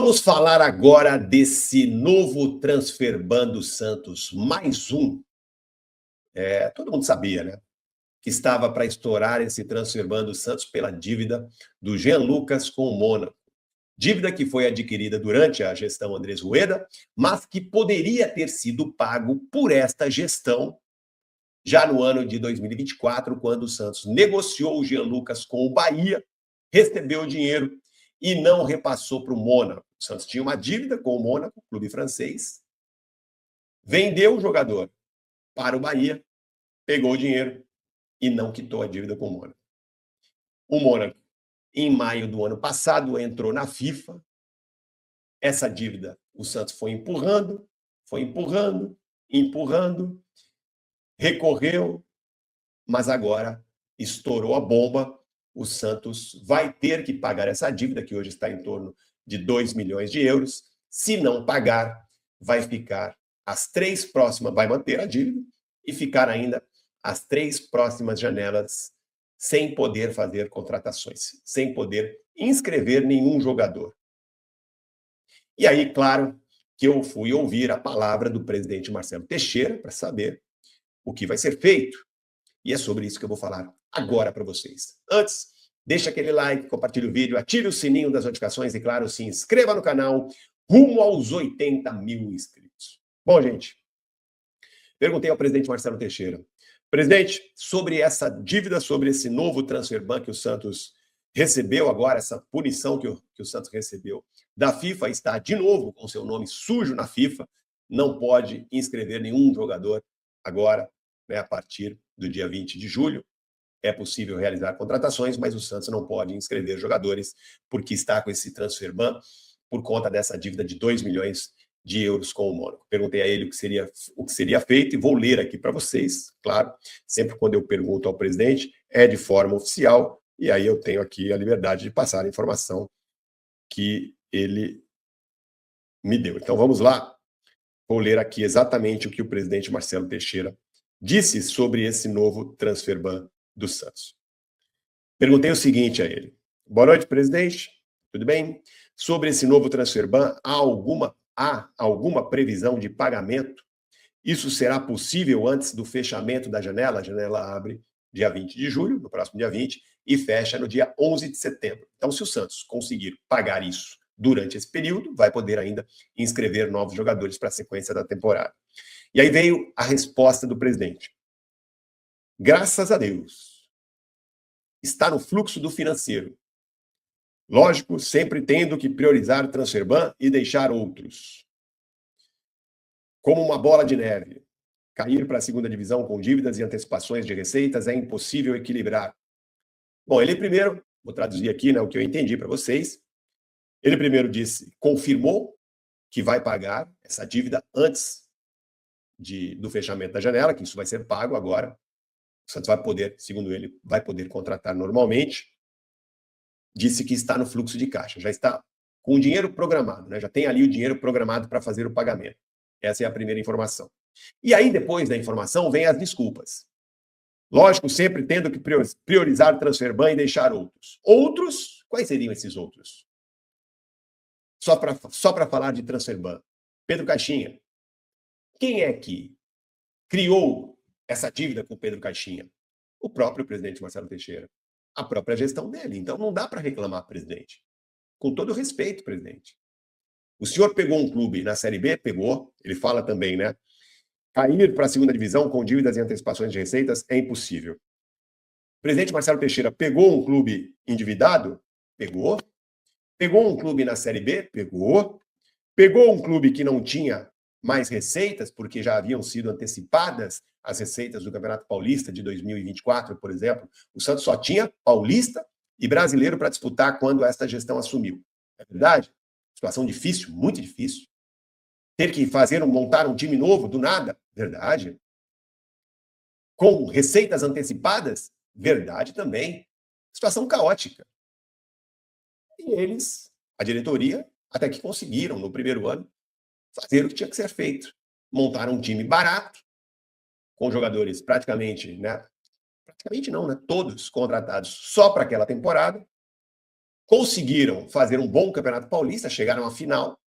Vamos falar agora desse novo transfer ban do Santos, mais um. Todo mundo sabia, né? Que estava para estourar esse transfer ban do Santos pela dívida do Jean Lucas com o Mônaco. Dívida que foi adquirida durante a gestão Andrés Rueda, mas que poderia ter sido pago por esta gestão já no ano de 2024, quando o Santos negociou o Jean Lucas com o Bahia, recebeu o dinheiro e não repassou para o Mônaco. O Santos tinha uma dívida com o Mônaco, clube francês, vendeu o jogador para o Bahia, pegou o dinheiro e não quitou a dívida com o Mônaco. O Mônaco, em maio do ano passado, entrou na FIFA. Essa dívida, o Santos foi empurrando, empurrando, recorreu, mas agora estourou a bomba. O Santos vai ter que pagar essa dívida, que hoje está em torno de 2 milhões de euros. Se não pagar, vai ficar as 3 próximas, vai manter a dívida e ficar ainda as 3 próximas janelas sem poder fazer contratações, sem poder inscrever nenhum jogador. E aí, claro, que eu fui ouvir a palavra do presidente Marcelo Teixeira para saber o que vai ser feito. E é sobre isso que eu vou falar agora para vocês. Antes, deixa aquele like, compartilhe o vídeo, ative o sininho das notificações e, claro, se inscreva no canal rumo aos 80 mil inscritos. Bom, gente, perguntei ao presidente Marcelo Teixeira. Presidente, sobre essa dívida, sobre esse novo transfer ban que o Santos recebeu agora, essa punição que o Santos recebeu da FIFA, está de novo com seu nome sujo na FIFA, não pode inscrever nenhum jogador agora, né, a partir do dia 20 de julho. É possível realizar contratações, mas o Santos não pode inscrever jogadores porque está com esse transfer ban por conta dessa dívida de 2 milhões de euros com o Mônaco. Perguntei a ele o que seria feito e vou ler aqui para vocês. Claro, sempre quando eu pergunto ao presidente, é de forma oficial, e aí eu tenho aqui a liberdade de passar a informação que ele me deu. Então vamos lá. Vou ler aqui exatamente o que o presidente Marcelo Teixeira disse sobre esse novo transfer ban do Santos. Perguntei o seguinte a ele. Boa noite, presidente. Tudo bem? Sobre esse novo transfer ban, há alguma previsão de pagamento? Isso será possível antes do fechamento da janela? A janela abre dia 20 de julho, no próximo dia 20, e fecha no dia 11 de setembro. Então, se o Santos conseguir pagar isso durante esse período, vai poder ainda inscrever novos jogadores para a sequência da temporada. E aí veio a resposta do presidente. Graças a Deus, está no fluxo do financeiro. Lógico, sempre tendo que priorizar transfer ban e deixar outros. Como uma bola de neve. Cair para a segunda divisão com dívidas e antecipações de receitas é impossível equilibrar. Bom, ele primeiro, vou traduzir aqui, né, o que eu entendi para vocês. Ele primeiro confirmou que vai pagar essa dívida antes do fechamento da janela, que isso vai ser pago agora. O Santos vai poder, segundo ele, vai poder contratar normalmente. Disse que está no fluxo de caixa, já está com o dinheiro programado, né? Já tem ali o dinheiro programado para fazer o pagamento. Essa é a primeira informação. E aí, depois da informação, vem as desculpas. Lógico, sempre tendo que priorizar transfer ban e deixar outros. Outros? Quais seriam esses outros? Só para falar de transfer ban. Pedro Caixinha. Quem é que criou essa dívida com o Pedro Caixinha? O próprio presidente Marcelo Teixeira. A própria gestão dele. Então, não dá para reclamar, presidente. Com todo respeito, presidente. O senhor pegou um clube na Série B? Pegou. Ele fala também, né? Cair para a segunda divisão com dívidas e antecipações de receitas é impossível. O presidente Marcelo Teixeira pegou um clube endividado? Pegou. Pegou um clube na Série B? Pegou. Pegou um clube que não tinha mais receitas, porque já haviam sido antecipadas as receitas do Campeonato Paulista de 2024, por exemplo. O Santos só tinha Paulista e Brasileiro para disputar quando esta gestão assumiu. É verdade? Situação difícil, muito difícil. Ter que montar um time novo do nada? Verdade. Com receitas antecipadas? Verdade também. Situação caótica. E eles, a diretoria, até que conseguiram, no primeiro ano, fazer o que tinha que ser feito. Montaram um time barato, com jogadores praticamente não, né? Todos contratados só para aquela temporada. conseguiram fazer um bom Campeonato Paulista, chegaram à final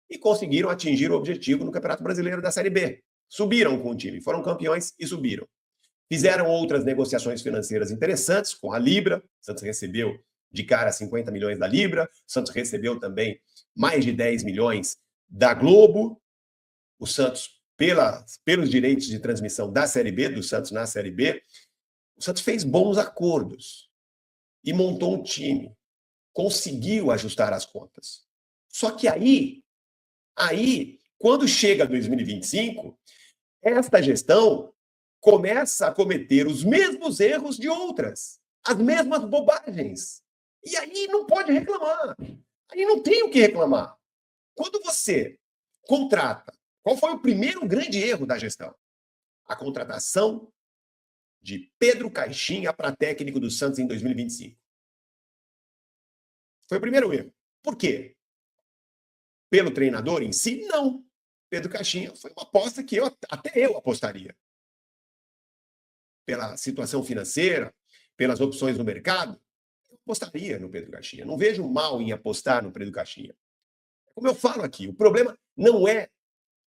e conseguiram atingir o objetivo no Campeonato Brasileiro da Série B. Subiram com o time, foram campeões e subiram. Fizeram outras negociações financeiras interessantes com a Libra. O Santos recebeu de cara 50 milhões da Libra. O Santos recebeu também mais de 10 milhões da Globo. O Santos, pelos direitos de transmissão da Série B, do Santos na Série B, o Santos fez bons acordos e montou um time. Conseguiu ajustar as contas. Só que aí, quando chega 2025, esta gestão começa a cometer os mesmos erros de outras, as mesmas bobagens. E aí não pode reclamar. Aí não tem o que reclamar. Quando você contrata, qual foi o primeiro grande erro da gestão? A contratação de Pedro Caixinha para técnico do Santos em 2025. Foi o primeiro erro. Por quê? Pelo treinador em si? Não. Pedro Caixinha foi uma aposta que até eu apostaria. Pela situação financeira, pelas opções do mercado, eu apostaria no Pedro Caixinha. Não vejo mal em apostar no Pedro Caixinha. Como eu falo aqui, o problema não é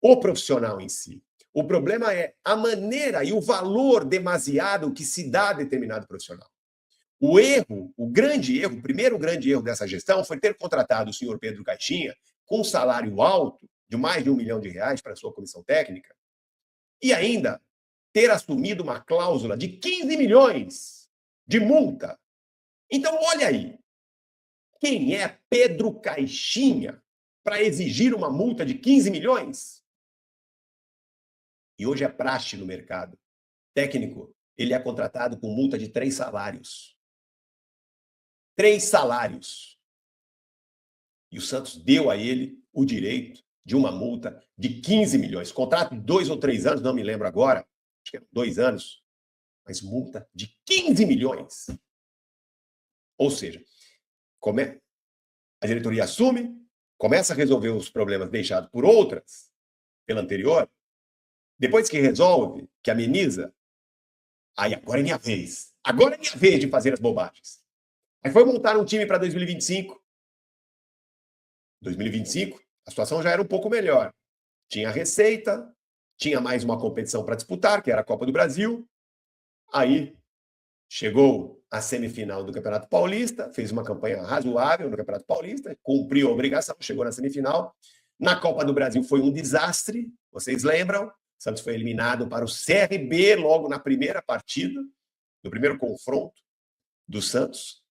o profissional em si. O problema é a maneira e o valor demasiado que se dá a determinado profissional. O erro, o primeiro grande erro dessa gestão foi ter contratado o senhor Pedro Caixinha com um salário alto, de mais de R$1 milhão para a sua comissão técnica, e ainda ter assumido uma cláusula de 15 milhões de multa. Então, olha aí. Quem é Pedro Caixinha para exigir uma multa de 15 milhões? E hoje é praxe no mercado. Técnico, ele é contratado com multa de 3 salários. 3 salários. E o Santos deu a ele o direito de uma multa de 15 milhões. Contrato de 2 ou 3 anos, não me lembro agora. Acho que é 2 anos. Mas multa de 15 milhões. Ou seja, a diretoria assume, começa a resolver os problemas deixados por outras, pela anterior. Depois que resolve, que ameniza, aí agora é minha vez. Agora é minha vez de fazer as bobagens. Aí foi montar um time para 2025. 2025, a situação já era um pouco melhor. Tinha receita, tinha mais uma competição para disputar, que era a Copa do Brasil. Aí chegou a semifinal do Campeonato Paulista, fez uma campanha razoável no Campeonato Paulista, cumpriu a obrigação, chegou na semifinal. Na Copa do Brasil foi um desastre, vocês lembram? O Santos foi eliminado para o CRB logo na primeira partida, no primeiro confronto do Santos.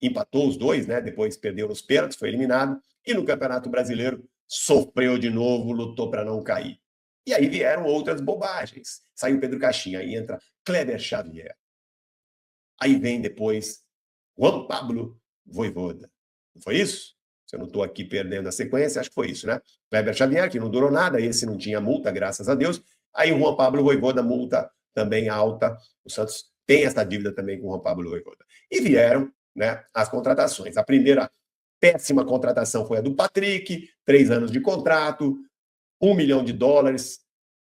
Empatou os dois, né? Depois perdeu nos pênaltis, foi eliminado. E no Campeonato Brasileiro sofreu de novo, lutou para não cair. E aí vieram outras bobagens. Saiu Pedro Caixinha, aí entra Kleber Xavier. Aí vem depois Juan Pablo Vojvoda. Não foi isso? Se eu não estou aqui perdendo a sequência, acho que foi isso, né? Kleber Xavier, que não durou nada, esse não tinha multa, graças a Deus. Aí o Juan Pablo Vojvoda, multa também alta. O Santos tem essa dívida também com o Juan Pablo Vojvoda. E vieram, né, as contratações. A primeira péssima contratação foi a do Patrick, 3 anos de contrato, US$1 milhão,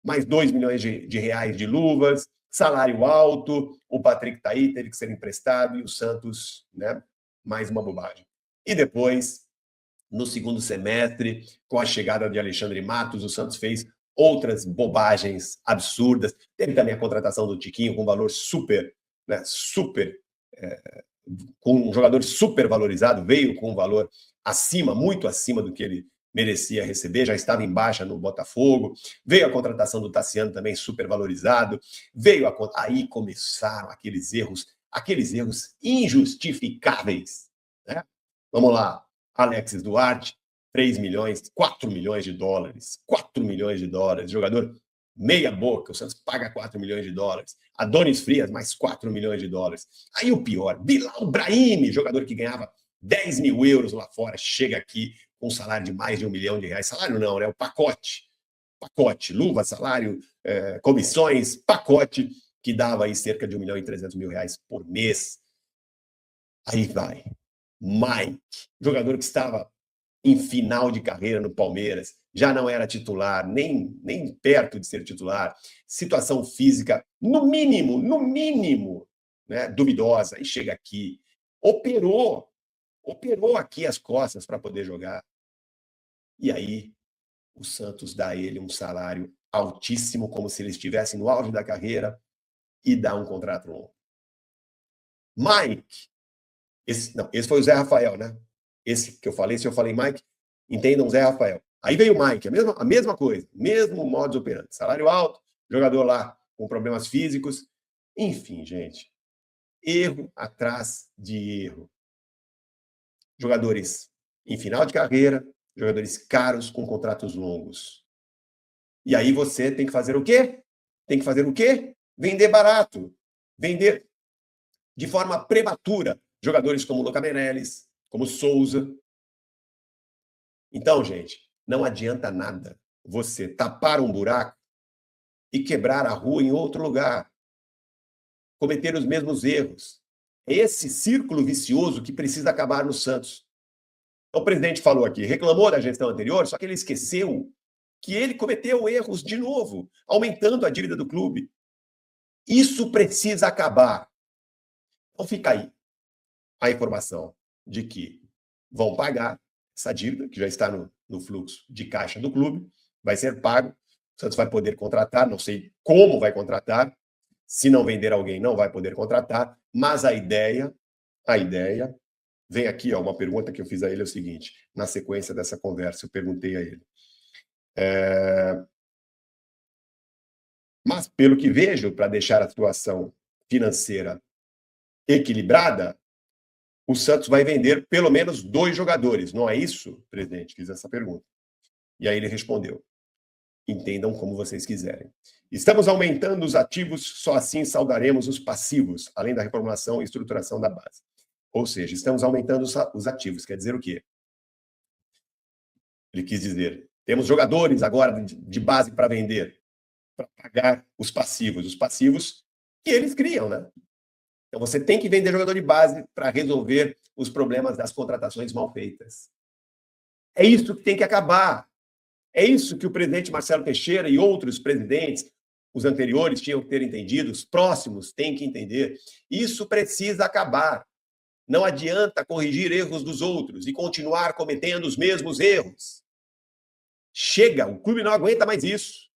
mais 2 milhões de reais de luvas, salário alto, o Patrick está aí, teve que ser emprestado, e o Santos, né, mais uma bobagem. E depois, no segundo semestre, com a chegada de Alexandre Matos, o Santos fez outras bobagens absurdas. Teve também a contratação do Tiquinho com valor super, né, com um jogador super valorizado, veio com um valor acima, muito acima do que ele merecia receber, já estava em baixa no Botafogo, veio a contratação do Tassiano também super valorizado, aí começaram aqueles erros injustificáveis, né? Vamos lá, Alexis Duarte, 3 milhões, 4 milhões de dólares, 4 milhões de dólares, jogador meia boca, o Santos paga 4 milhões de dólares. Adonis Frias, mais 4 milhões de dólares. Aí o pior, Bilal Brahimi, jogador que ganhava 10 mil euros lá fora, chega aqui com um salário de mais de R$1 milhão. Salário não, né? O pacote. Pacote, luva, salário, comissões, pacote, que dava aí cerca de R$1.300.000 por mês. Aí vai. Mike, jogador que estava em final de carreira no Palmeiras, já não era titular, nem perto de ser titular, situação física, no mínimo, né, duvidosa, e chega aqui, operou operou aqui as costas para poder jogar. E aí, o Santos dá a ele um salário altíssimo, como se ele estivesse no auge da carreira, e dá um contrato longo. Mike, esse foi o Zé Rafael, né? Esse que eu falei, se eu falei Mike, entendam Zé Rafael. Aí veio o Mike, a mesma coisa, mesmo modus operandi. Salário alto, jogador lá com problemas físicos. Enfim, gente, erro atrás de erro. Jogadores em final de carreira, jogadores caros com contratos longos. E aí você tem que fazer o quê? Tem que fazer o quê? Vender barato. Vender de forma prematura jogadores como Luca Meirelles, como Souza. Então, gente, não adianta nada você tapar um buraco e quebrar a rua em outro lugar. Cometer os mesmos erros. É esse círculo vicioso que precisa acabar no Santos. O presidente falou aqui, reclamou da gestão anterior, só que ele esqueceu que ele cometeu erros de novo, aumentando a dívida do clube. Isso precisa acabar. Então fica aí a informação de que vão pagar essa dívida, que já está no fluxo de caixa do clube, vai ser pago. O Santos vai poder contratar, não sei como vai contratar. Se não vender alguém, não vai poder contratar. Mas a ideia, vem aqui, ó, uma pergunta que eu fiz a ele é o seguinte, na sequência dessa conversa, eu perguntei a ele. Mas, pelo que vejo, para deixar a situação financeira equilibrada, o Santos vai vender pelo menos 2 jogadores. Não é isso, presidente? Fiz essa pergunta. E aí ele respondeu, entendam como vocês quiserem. Estamos aumentando os ativos, só assim saudaremos os passivos, além da reformulação e estruturação da base. Ou seja, estamos aumentando os ativos. Quer dizer o quê? Ele quis dizer, temos jogadores agora de base para vender, para pagar os passivos que eles criam, né? Então você tem que vender jogador de base para resolver os problemas das contratações mal feitas. É isso que tem que acabar. É isso que o presidente Marcelo Teixeira e outros presidentes, os anteriores, tinham que ter entendido, os próximos têm que entender. Isso precisa acabar. Não adianta corrigir erros dos outros e continuar cometendo os mesmos erros. Chega, o clube não aguenta mais isso.